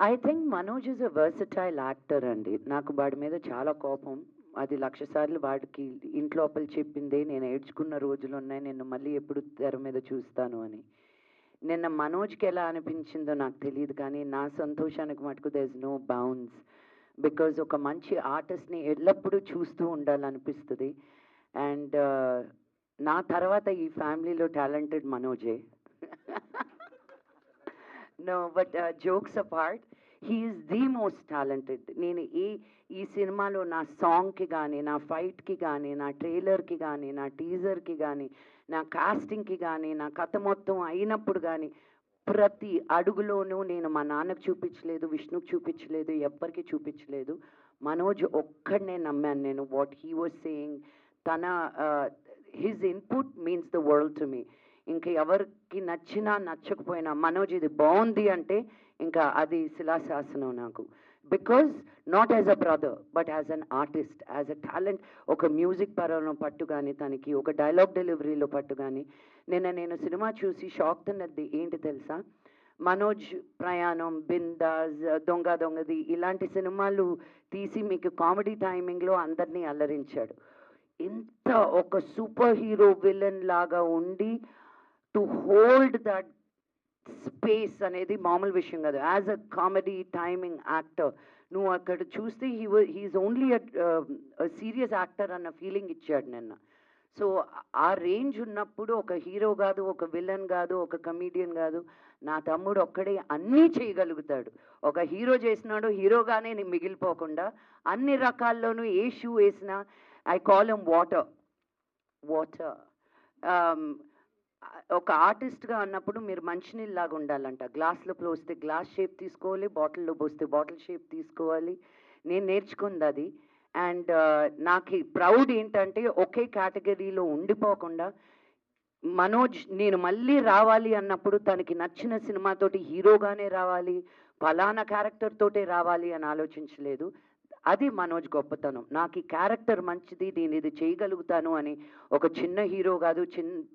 I think Manoj is a versatile actor అండి. నాకు వాడి మీద చాలా కోపం. అది 1,00,000 సార్లు వాడికి ఇంట్లోపల చెప్పిందే. నేను ఏడ్చుకున్న రోజులున్నాయి. నిన్ను మళ్ళీ ఎప్పుడు తెర మీద చూస్తాను అని. నిన్న మనోజ్‌కి ఎలా అనిపించిందో నాకు తెలీదు కానీ, నా సంతోషానికి మటుకు there is no bounds. Because ఒక మంచి ఆర్టిస్ట్‌ని ఎల్లప్పుడూ చూస్తూ ఉండాలనిపిస్తది. అండ్ నా తర్వాత ఈ ఫ్యామిలీలో టాలెంటెడ్ మనోజే. No but jokes apart, he is the most talented. నేను ఈ సినిమాలో నా సాంగ్కి కానీ, నా ఫైట్కి కానీ, నా ట్రైలర్కి కానీ, నా టీజర్కి కానీ, నా కాస్టింగ్కి కానీ, నా కథ మొత్తం అయినప్పుడు కానీ, ప్రతి అడుగులోనూ నేను మా నాన్నకు చూపించలేదు, విష్ణుకు చూపించలేదు, ఎవ్వరికి చూపించలేదు. మనోజ్ ఒక్కడనే నమ్మాను నేను. వాట్ హీ వాజ్ సేయింగ్, తన his input means the world to me. ఇంకా ఎవరికి నచ్చినా నచ్చకపోయినా మనోజ్ ఇది బాగుంది అంటే ఇంకా అది శిలాశాసనం నాకు. Because not as a brother but as an artist, as a talent. ఒక మ్యూజిక్ పరంలో పట్టు కానీ తనకి, ఒక డైలాగ్ డెలివరీలో పట్టు కానీ. నేను సినిమా చూసి షాక్ తిన్నది ఏంటి తెలుసా? మనోజ్ ప్రయాణం, బిందాస్, దొంగ దొంగది ఇలాంటి సినిమాలు తీసి మీకు కామెడీ టైమింగ్లో అందరినీ అల్లరించాడు. ఇంత ఒక సూపర్ హీరో విలన్ లాగా ఉండి టు హోల్డ్ దట్ స్పేస్ అనేది మామూలు విషయం కాదు. As a comedy timing actor నువ్వు అక్కడ చూస్తే హీఈస్ ఓన్లీ సీరియస్ యాక్టర్ అన్న ఫీలింగ్ ఇచ్చాడు నిన్న. సో ఆ రేంజ్ ఉన్నప్పుడు ఒక హీరో కాదు, ఒక విలన్ కాదు, ఒక కమీడియన్ కాదు, నా తమ్ముడు ఒక్కడే అన్నీ చేయగలుగుతాడు. ఒక హీరో చేసినాడు, హీరోగానే మిగిలిపోకుండా అన్ని రకాల్లోనూ ఏ షూ వేసినా I call him water. Water ఒక ఆర్టిస్ట్గా అన్నప్పుడు మీరు మంచినీళ్ళలాగా ఉండాలంట. గ్లాస్లో పోస్తే గ్లాస్ షేప్ తీసుకోవాలి, బాటిల్లో పోస్తే బాటిల్ షేప్ తీసుకోవాలి. నేను నేర్చుకుంది అది. అండ్ నాకు ప్రౌడ్ ఏంటంటే ఒకే కేటగిరీలో ఉండిపోకుండా మనోజ్ నేను మళ్ళీ రావాలి అన్నప్పుడు తనకి నచ్చిన సినిమాతోటి హీరోగానే రావాలి, ఫలానా క్యారెక్టర్ తోటే రావాలి అని ఆలోచించలేదు. అది మనోజ్ గొప్పతనం. నాకు ఈ క్యారెక్టర్ మంచిది, నేను ఇది చేయగలుగుతాను అని ఒక చిన్న హీరో కాదు,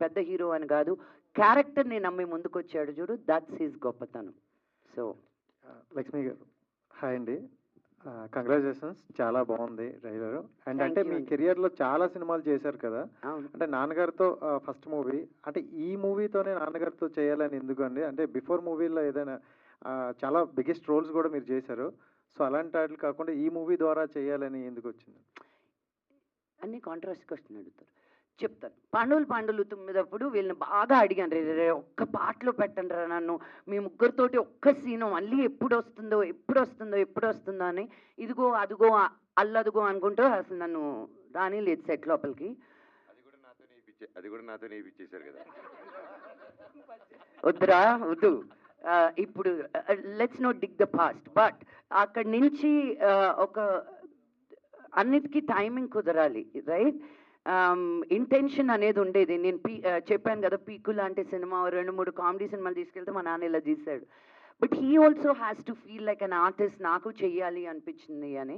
పెద్ద హీరో అని కాదు, క్యారెక్టర్ని నమ్మి ముందుకొచ్చాడు చూడు, దట్స్ హిస్ గొప్పతనం. సో లక్ష్మి గారు హాయ్ అండి. కంగ్రాచులేషన్స్, చాలా బాగుంది ట్రైలర్. అండ్ అంటే మీ కెరియర్లో చాలా సినిమాలు చేశారు కదా, అంటే నాన్నగారితో ఫస్ట్ మూవీ, అంటే ఈ మూవీతోనే నాన్నగారితో చేయాలని ఎందుకు అండి? అంటే బిఫోర్ మూవీలో ఏదైనా చాలా బిగ్గెస్ట్ రోల్స్ కూడా మీరు చేశారు. సో అలాంటి వాటికి కాకుండా ఈ మూవీ ద్వారా చేయాలని ఎందుకు వచ్చింది? అన్ని కాంట్రాస్ట్ క్వశ్చన్ అడుగుతారు. చెప్తాను. పాండవులు పాండవులు తుమ్మిదప్పుడు వీళ్ళని బాగా అడిగాను, రే రే ఒక్క పాటలో పెట్టండి రా నన్ను, మీ ముగ్గురితోటి ఒక్క సీను మళ్ళీ ఎప్పుడు వస్తుందో ఎప్పుడు వస్తుందో ఎప్పుడు వస్తుందో అని. ఇదిగో అదిగో అల్లదుగో అనుకుంటూ అసలు నన్ను రాని లేదు సెట్ లోపలికి. అది కూడా నాతో నేర్పించేశారు కదా. వద్దురా వద్దు. ఇప్పుడు let's not dig the past. But అక్కడి నుంచి ఒక అన్నిటికీ టైమింగ్ కుదరాలి, రైట్? ఇంటెన్షన్ అనేది ఉండేది. నేను చెప్పాను కదా, పీకు లాంటి సినిమా 2-3 కామెడీ సినిమాలు తీసుకెళ్తే మా నాన్న ఇలా తీశాడు. But he also has to feel like an artist, నాకు చెయ్యాలి అనిపించింది అని.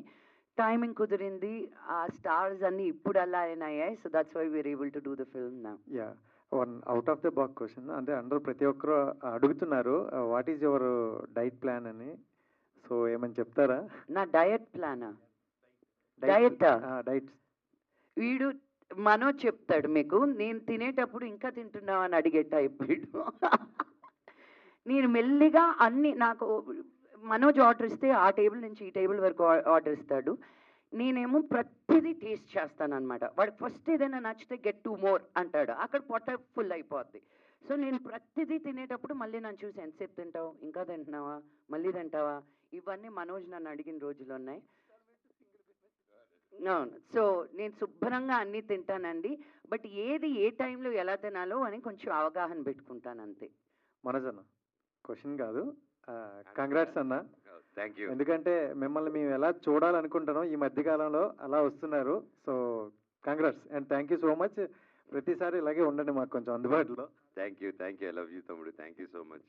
టైమింగ్ కుదిరింది, ఆ స్టార్స్ అన్ని ఇప్పుడు అలా అయినాయి. So that's why we're able to do the film now. Yeah, one out of the box question. అంటే అందరూ ప్రతి ఒక్కరు అడుగుతున్నారు what is your diet plan అని. సో ఏమని చెప్తారా? నా డయట్ ప్లానా? డైట్ వీడు మనోజ్ చెప్తాడు మీకు. నేను తినేటప్పుడు ఇంకా తింటున్నావు అని అడిగే టైప్ వీడు. నేను మెల్లిగా అన్ని, నాకు మనోజ్ ఆర్డర్ ఇస్తే ఆ టేబుల్ నుంచి ఈ టేబుల్ వరకు ఆర్డర్ ఇస్తాడు. నేనేమో ప్రతిదీ టేస్ట్ చేస్తాను అనమాట. వాడికి ఫస్ట్ ఏదైనా నచ్చితే గెట్ 2 more అంటాడు, అక్కడ పొట్ట ఫుల్ అయిపోద్ది. సో నేను ప్రతిదీ తినేటప్పుడు మళ్ళీ నన్ను చూసి ఎంతసేపు తింటావు, ఇంకా తింటున్నావా, మళ్ళీ తింటావా, ఇవన్నీ మనోజ్ నన్ను అడిగిన రోజులు ఉన్నాయి. అవును. సో నేను శుభ్రంగా అన్నీ తింటానండి. బట్ ఏది ఏ టైంలో ఎలా తినాలో అని కొంచెం అవగాహన పెట్టుకుంటాను అంతే. మనోజ్ అన్న క్వశ్చన్ కాదు, కంగ్రాట్స్ అన్న. Thank you. ఎందుకంటే మిమ్మల్ని మేము ఎలా చూడాలనుకుంటున్నాం ఈ మధ్యకాలంలో అలా వస్తున్నారు. So congrats and thank you so much. ప్రతిసారి ఇలాగే ఉండండి మాకు కొంచెం అందుబాటులో. Thank you, I love you తమ్ముడు, thank you so much.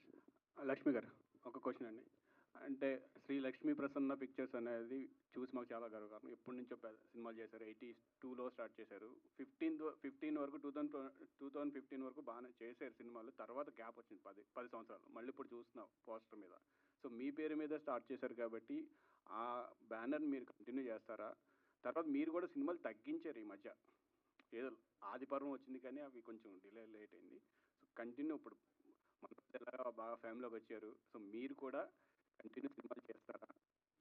Lakshmi garu ఒక క్వశ్చన్ అండి. అంటే శ్రీ లక్ష్మీ ప్రసన్న పిక్చర్స్ అనేది చూసి మాకు చాలా గర్వకారణం. ఎప్పటి నుంచో సినిమాలు చేశారు, 82లో స్టార్ట్ చేశారు. 15 వరకు 2015 వరకు బాగానే చేశారు సినిమాలు. తర్వాత గ్యాప్ వచ్చింది 10 సంవత్సరాలు. మళ్ళీ ఇప్పుడు చూస్తున్నాం పోస్టర్ మీద సో మీ పేరు మీద స్టార్ట్ చేశారు కాబట్టి ఆ బ్యానర్ మీరు కంటిన్యూ చేస్తారా? తర్వాత మీరు కూడా సినిమాలు తగ్గించారు ఈ మధ్య, ఏదో ఆదిపర్వం వచ్చింది కానీ అవి కొంచెం లేట్ అయింది. సో కంటిన్యూ ఇప్పుడు మన బాగా ఫ్యామిలీలోకి వచ్చారు, సో మీరు కూడా కంటిన్యూ సినిమాలు చేస్తారా?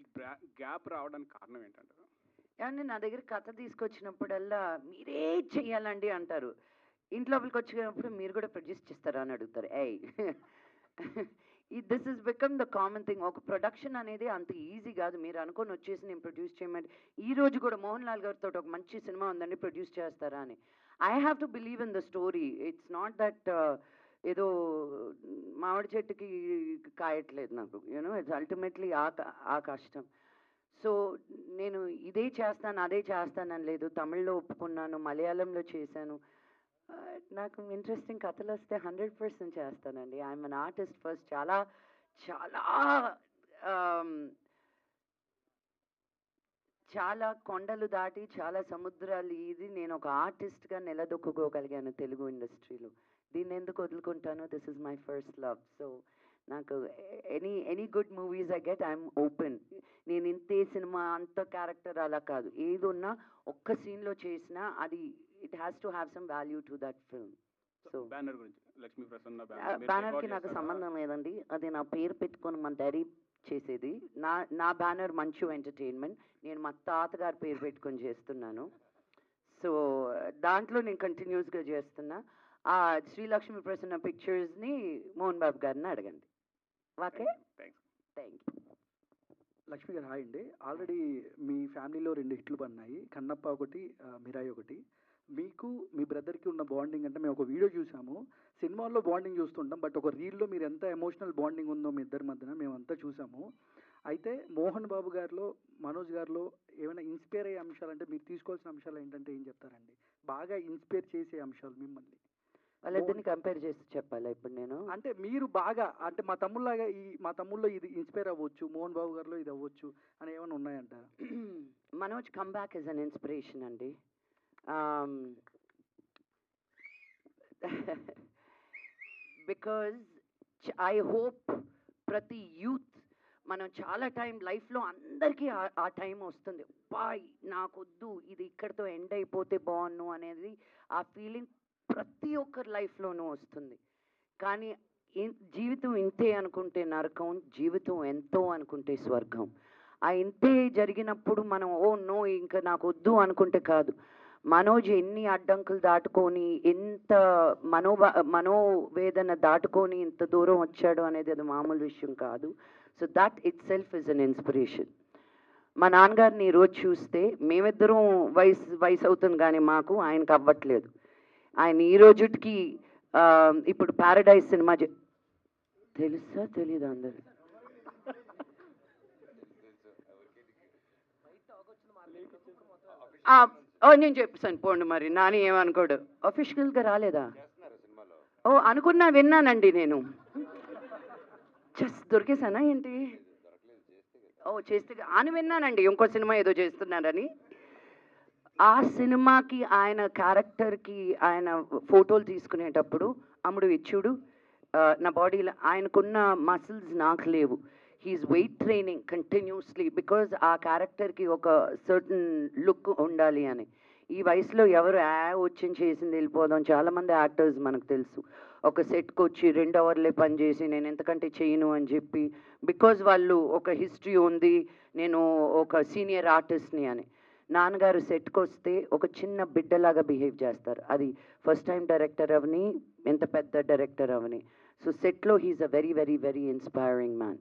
ఈ గ్యాప్ రావడానికి కారణం ఏంటంటారు? ఏమంటే నా దగ్గర కథ తీసుకొచ్చినప్పుడల్లా మీరే చెయ్యాలండి అంటారు. ఇంట్లోపలికి వచ్చినప్పుడు మీరు కూడా ప్రొడ్యూస్ చేస్తారా అని అడుగుతారు. This is become the common thing. ఒక ప్రొడక్షన్ అనేది అంత ఈజీ కాదు. మీరు అనుకొని వచ్చేసి నేను ప్రొడ్యూస్ చేయమంటే, ఈ రోజు కూడా మోహన్ లాల్ గారితో ఒక మంచి సినిమా ఉందండి ప్రొడ్యూస్ చేస్తారా అని. I have to believe in the story. It's not that ఏదో మామిడి చెట్టుకి కాయట్లేదు నాకు, యూనో ఇట్స్ అల్టిమేట్లీ ఆ కష్టం. సో నేను ఇదే చేస్తాను అదే చేస్తానని లేదు. తమిళ్లో ఒప్పుకున్నాను, మలయాళంలో చేశాను. నాకు ఇంట్రెస్టింగ్ కథలు వస్తే 100% చేస్తానండి. I'm an artist first. చాలా చాలా చాలా కొండలు దాటి చాలా సముద్రాలు ఇది నేను ఒక ఆర్టిస్ట్గా నిలదొక్కుకోగలిగాను తెలుగు ఇండస్ట్రీలో. దీన్ని ఎందుకు వదులుకుంటాను? This is my first love. So నాకు any good movies I get I'm open. నేను ఇంతే సినిమా అంత క్యారెక్టర్ అలా కాదు, ఏది ఉన్నా ఒక్క సీన్లో చేసినా అది it has to have some value to that film. So banner గురించి లక్ష్మీ ప్రసన్న బ్యానర్కి నాకు సంబంధం లేదండి. అది నా పేరు పెట్టుకొని మన డాడీ చేసేది. నా బ్యానర్ మంచు ఎంటర్టైన్మెంట్. నేను మా తాతగారి పేరు పెట్టుకొని చేస్తున్నాను. సో దాంట్లో నేను కంటిన్యూస్గా చేస్తున్నా. శ్రీలక్ష్మి ప్రసన్న పిక్చర్స్ని మోహన్ బాబు గారిని అడగండి. Okay, thank you. లక్ష్మి గారు హాయ్ అండి. ఆల్రెడీ మీ ఫ్యామిలీలో 2 హిట్లు పడినాయి, కన్నప్ప ఒకటి, మిరాయి ఒకటి. మీకు మీ బ్రదర్కి ఉన్న బాండింగ్ అంటే మేము ఒక వీడియో చూసాము, సినిమాల్లో బాండింగ్ చూస్తుంటాం, బట్ ఒక రీల్లో మీరు ఎంత ఎమోషనల్ బాండింగ్ ఉందో మీ ఇద్దరి మధ్యన మేమంతా చూసాము. అయితే మోహన్ బాబు గారిలో మనోజ్ గారిలో ఏమైనా ఇన్స్పైర్ అయ్యే అంశాలు అంటే మీరు తీసుకోవాల్సిన అంశాలు ఏంటంటే ఏం చెప్తారండి? బాగా ఇన్స్పైర్ చేసే అంశాలు మిమ్మల్ని వాళ్ళిద్దరిని కంపేర్ చేసి చెప్పాలా ఇప్పుడు నేను? అంటే మీరు బాగా అంటే మా తమ్ముళ్ళలో ఇది ఇన్స్పైర్ అవ్వచ్చు, మోహన్ బాబు గారిలో ఇది అవ్వచ్చు అని ఏమైనా ఉన్నాయంటారా? Manoj comeback is an inspiration అండి. బికాజ్ ఐ హోప్ ప్రతి యూత్ మనం చాలా టైం లైఫ్లో అందరికీ ఆ టైం వస్తుంది, బాయ్ నాకొద్దు ఇది ఇక్కడితో ఎండ్ అయిపోతే బాగున్ను అనేది ఆ ఫీలింగ్ ప్రతి ఒక్కరి లైఫ్లోనూ వస్తుంది. కానీ జీవితం ఇంతే అనుకుంటే నరకం, జీవితం ఎంతో అనుకుంటే స్వర్గం. ఆ ఇంతే జరిగినప్పుడు మనం ఓ నో ఇంకా నాకు వద్దు అనుకుంటే కాదు. మనోజ్ ఎన్ని అడ్డంకులు దాటుకొని ఎంత మనోవేదన దాటుకొని ఇంత దూరం వచ్చాడు అనేది అది మామూలు విషయం కాదు. So that it self is an inspiration. మా నాన్నగారిని ఈరోజు చూస్తే మేమిద్దరం వయసు అవుతుంది కానీ మాకు ఆయనకు అవ్వట్లేదు. ఆయన ఈ రోజుకి ఇప్పుడు ప్యారడైజ్ సినిమా తెలుసా తెలీదా అందరు? నేను చెప్పాను పోండి, మరి నాని ఏమనుకోడు. అఫీషియల్గా రాలేదా? ఓ అనుకున్నా, విన్నానండి నేను. జస్ట్ దొరికేసానా ఏంటి? ఓ చేస్తే అని విన్నానండి, ఇంకో సినిమా ఏదో చేస్తున్నారని. ఆ సినిమాకి ఆయన క్యారెక్టర్కి ఆయన ఫోటోలు తీసుకునేటప్పుడు అమ్ముడు ఇచ్చుడు నా బాడీలో ఆయనకున్న మసిల్స్ నాకు లేవు. He is weight training continuously because ఆ క్యారెక్టర్కి ఒక సర్టన్ లుక్ ఉండాలి అని. ఈ వయసులో ఎవరు వచ్చి చేసింది వెళ్ళిపోదాం. చాలామంది యాక్టర్స్ మనకు తెలుసు ఒక సెట్కి వచ్చి 2 అవర్లే పనిచేసి నేను ఎంతకంటే చేయను అని చెప్పి, బికాజ్ వాళ్ళు ఒక హిస్టరీ ఉంది, నేను ఒక సీనియర్ ఆర్టిస్ట్ని అని. నాన్నగారు సెట్కి వస్తే ఒక చిన్న బిడ్డలాగా బిహేవ్ చేస్తారు. అది ఫస్ట్ టైం డైరెక్టర్ అవని, ఎంత పెద్ద డైరెక్టర్ అవని. సో సెట్లో he is a very very very inspiring man.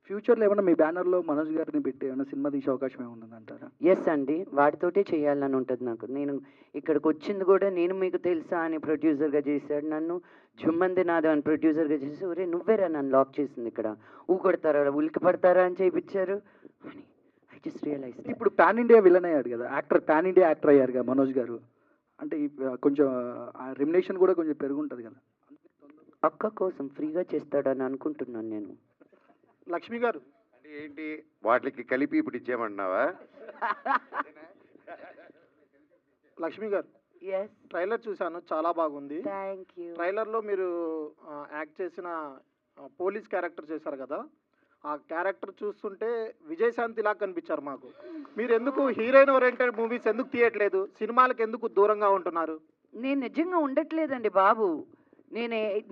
ఫ్యూచర్లో ఏమైనా మీ బ్యానర్లో మనోజ్ గారిని పెట్టి ఏమైనా సినిమా తీసే అవకాశం ఏముందంటారా? ఎస్ అండి, వాటితోటే చేయాలని ఉంటుంది నాకు. నేను ఇక్కడికి వచ్చింది కూడా నేను మీకు తెలుసా అని ప్రొడ్యూసర్గా చేశాడు నన్ను, జుమ్మంది నాదో అని ప్రొడ్యూసర్గా చేసి ఒరే నువ్వేరా నన్ను లాక్ చేసింది ఇక్కడ, ఊకొడతారా ఉలికి పడతారా అని చేయించారు అని ఐ జస్ట్ రియలైజ్. ఇప్పుడు పాన్ ఇండియా విలన్ అయ్యాడు కదా యాక్టర్, పాన్ ఇండియా యాక్టర్ అయ్యారు కదా మనోజ్ గారు. అంటే కొంచెం రెమ్యునేషన్ కూడా కొంచెం పెరుగుంటుంది కదా. అక్క కోసం ఫ్రీగా చేస్తాడని అనుకుంటున్నాను నేను. లక్ష్మి గారు అంటే ఏంటి వాటికి కలిపి ఇప్పుడు ఇచ్చేయమంటున్నావా? లక్ష్మి గారు ఎస్, ట్రైలర్ చూశాను, చాలా బాగుంది. Thank you. ట్రైలర్లో మీరు యాక్ట్ చేసిన పోలీస్ క్యారెక్టర్ చేశారు కదా, ఆ క్యారెక్టర్ చూస్తుంటే విజయశాంతి లాగా కనిపించారు మాకు. మీరు ఎందుకు హీరోయిన్ ఓరియంటెడ్ మూవీస్ ఎందుకు తీయట్లేదు? సినిమాలకు ఎందుకు దూరంగా ఉంటున్నారు? నేను నిజంగా ఉండట్లేదండి బాబు.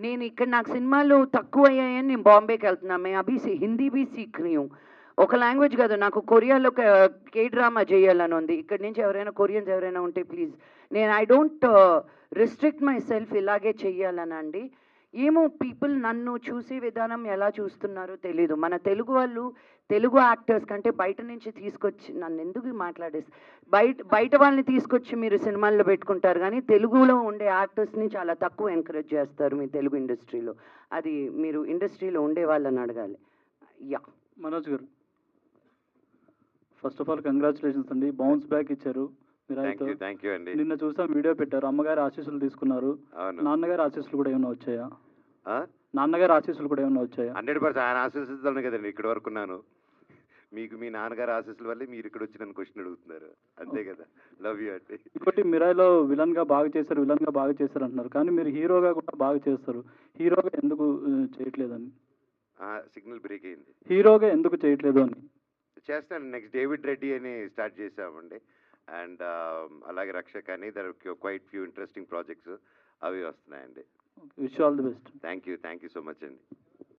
నేను ఇక్కడ నాకు సినిమాలు తక్కువ అయ్యాయని నేను బాంబేకి వెళ్తున్నా. మేము అభి హిందీ బీ సీఖ్ రही हूँ. ఒక లాంగ్వేజ్ కాదు, నాకు కొరియాలో కే డ్రామా చేయాలని ఉంది. ఇక్కడ నుంచి ఎవరైనా కొరియన్స్ ఎవరైనా ఉంటే please. I don't restrict my self ఇలాగే చెయ్యాలనండి. ఏమో పీపుల్ నన్ను చూసే విధానం ఎలా చూస్తున్నారో తెలీదు. మన తెలుగు వాళ్ళు తెలుగు యాక్టర్స్ కంటే బయట నుంచి తీసుకొచ్చి నన్ను ఎందుకు బయట వాళ్ళని తీసుకొచ్చి మీరు సినిమాల్లో పెట్టుకుంటారు, కానీ తెలుగులో ఉండే యాక్టర్స్ని చాలా తక్కువ ఎంకరేజ్ చేస్తారు మీ తెలుగు ఇండస్ట్రీలో. అది మీరు ఇండస్ట్రీలో ఉండే వాళ్ళని అడగాలి. యా మనోజ్ గారు, ఫస్ట్ ఆఫ్ ఆల్ కంగ్రాచులేషన్స్ అండి, బౌన్స్ బ్యాక్ ఇచ్చారు మీరు. థ్యాంక్ యూ అండి. నిన్న చూసాం, వీడియో పెట్టారు, అమ్మగారి ఆశీస్సులు తీసుకున్నారు. నాన్నగారి ఆశీస్సులు కూడా ఏమైనా వచ్చాయా? నాన్నగారి ఆశీస్సులు కూడా ఏమైనా వచ్చాయా? 100% ఆయన ఆశీస్సులతోనే కదండి ఇక్కడ వరకు ఉన్నాను. మీకు మీ నాన్నగారు ఆశీస్సుల వల్లే మీరు ఇక్కడ వచ్చి నన్ను క్వశ్చన్ అడుగుతున్నారు, అంతే కదా. లవ్ యూ అండి. ఇంకోటి, మిరాయిలో విలన్గా బాగా చేశారు అంటున్నారు, కానీ మీరు హీరోగా కూడా బాగా చేస్తారు. హీరోగా ఎందుకు చేయట్లేదని? సిగ్నల్ బ్రేక్ అయింది. హీరోగా ఎందుకు చేయట్లేదు అని చేస్తాను. నెక్స్ట్ డేవిడ్ రెడ్డి అని స్టార్ట్ చేసామండి. అండ్ అలాగే రక్షక్ అని, there quite few interesting projects అవి వస్తున్నాయండి. Wish all the best. Thank you so much అండి.